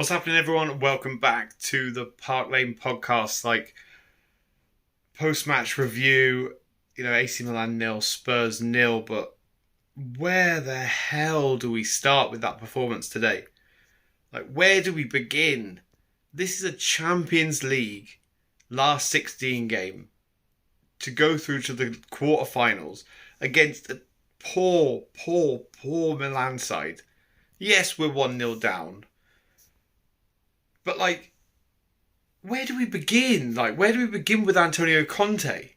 What's happening, everyone? Welcome back to the Park Lane podcast. Post-match review, AC Milan 0, Spurs 0, but where the hell do we start with that performance today? Where do we begin? This is a Champions League last 16 game to go through to the quarterfinals against a poor Milan side. Yes, we're 1-0 down. But, where do we begin? Where do we begin with Antonio Conte?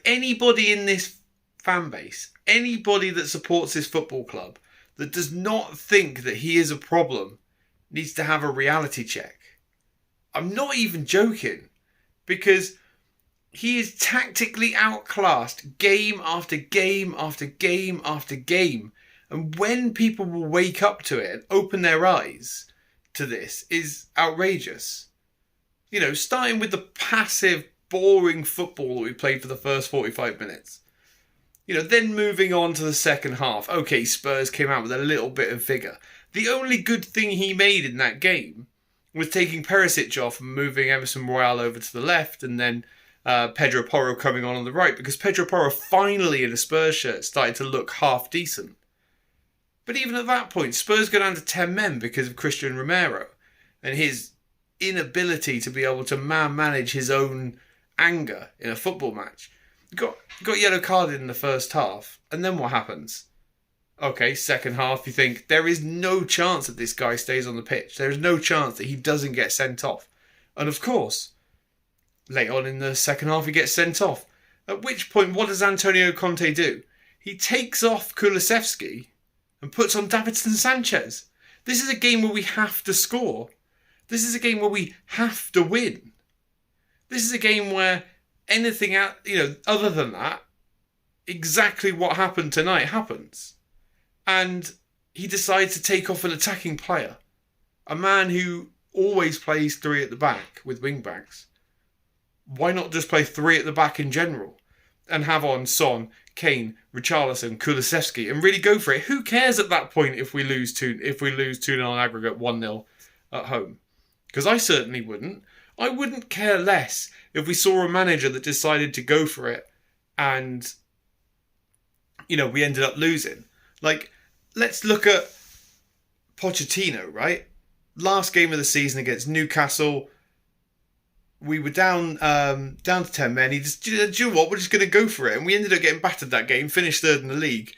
Anybody in this fan base, anybody that supports this football club that does not think that he is a problem needs to have a reality check. I'm not even joking, because he is tactically outclassed game after game after game after game. And when people will wake up to it and open their eyes to this is outrageous. Starting with the passive, boring football that we played for the first 45 minutes. Then moving on to the second half. Okay, Spurs came out with a little bit of vigour. The only good thing he made in that game was taking Perisic off and moving Emerson Royal over to the left, and then Pedro Porro coming on the right, because Pedro Porro finally in a Spurs shirt started to look half decent. But even at that point, Spurs go down to 10 men because of Christian Romero and his inability to be able to manage his own anger in a football match. Got yellow carded in the first half, and then what happens? Okay, second half, you think there is no chance that this guy stays on the pitch. There is no chance that he doesn't get sent off. And of course, late on in the second half, he gets sent off. At which point, what does Antonio Conte do? He takes off Kulusevski and puts on Davinson Sanchez. This is a game where we have to score. This is a game where we have to win. This is a game where anything other than that, exactly what happened tonight happens. And he decides to take off an attacking player. A man who always plays three at the back with wing backs. Why not just play three at the back in general? And have on Son, Kane, Richarlison, Kulusevski, and really go for it. Who cares at that point if we lose 2-0 on aggregate, 1-0 at home? Because I certainly wouldn't. I wouldn't care less if we saw a manager that decided to go for it and, we ended up losing. Let's look at Pochettino, right? Last game of the season against Newcastle, we were down to 10 men. He just, do you know what? We're just going to go for it. And we ended up getting battered that game, finished third in the league.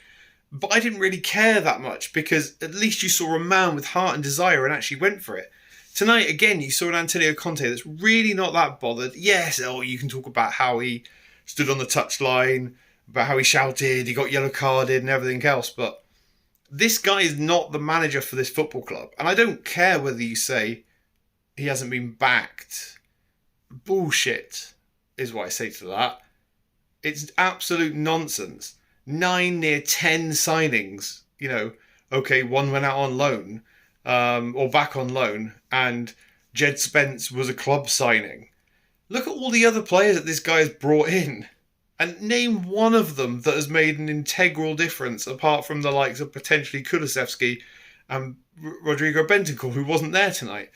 But I didn't really care that much, because at least you saw a man with heart and desire and actually went for it. Tonight, again, you saw an Antonio Conte that's really not that bothered. Yes, you can talk about how he stood on the touchline, about how he shouted, he got yellow carded and everything else. But this guy is not the manager for this football club. And I don't care whether you say he hasn't been backed. Bullshit is what I say to that. It's absolute nonsense. 9 near 10 signings. Okay, one went out on loan, or back on loan, and Jed Spence was a club signing. Look at all the other players that this guy has brought in, and name one of them that has made an integral difference, apart from the likes of potentially Kulusevski and Rodrigo Bentancur, who wasn't there tonight.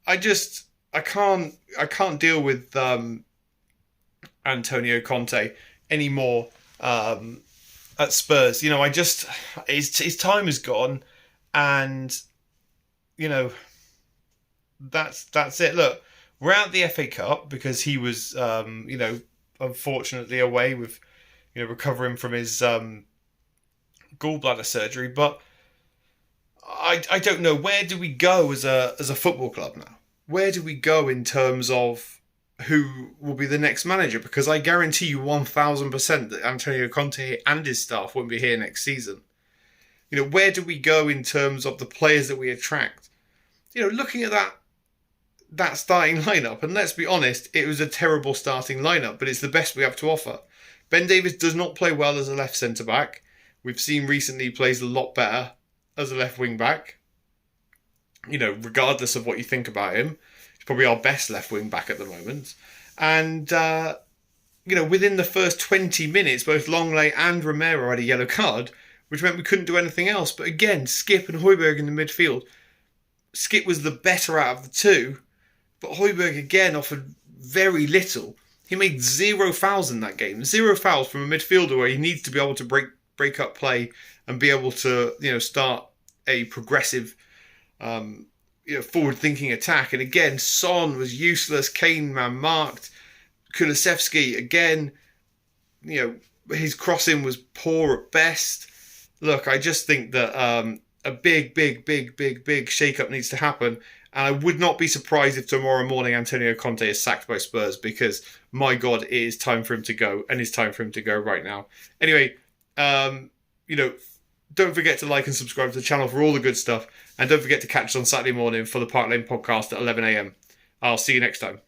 I can't deal with Antonio Conte anymore at Spurs. His time is gone, and that's it. Look, we're out of the FA Cup because he was unfortunately away with recovering from his gallbladder surgery. But I don't know, where do we go as a football club now? Where do we go in terms of who will be the next manager? Because I guarantee you 1,000% that Antonio Conte and his staff won't be here next season. Where do we go in terms of the players that we attract? Looking at that starting lineup, and let's be honest, it was a terrible starting lineup, but it's the best we have to offer. Ben Davies does not play well as a left centre-back. We've seen recently he plays a lot better as a left wing-back. Regardless of what you think about him, he's probably our best left wing back at the moment. And, within the first 20 minutes, both Longley and Romero had a yellow card, which meant we couldn't do anything else. But again, Skip and Højbjerg in the midfield Skip was the better out of the two, but Højbjerg again offered very little. He made 0 fouls in that game. 0 fouls from a midfielder where he needs to be able to break up play and be able to, start a progressive, forward-thinking attack. And again, Son was useless. Kane man-marked. Kulusevski, again, his crossing was poor at best. Look, I just think that a big shake-up needs to happen. And I would not be surprised if tomorrow morning Antonio Conte is sacked by Spurs, because, my God, it is time for him to go, and it's time for him to go right now. Anyway, don't forget to like and subscribe to the channel for all the good stuff. And don't forget to catch us on Saturday morning for the Park Lane podcast at 11 a.m. I'll see you next time.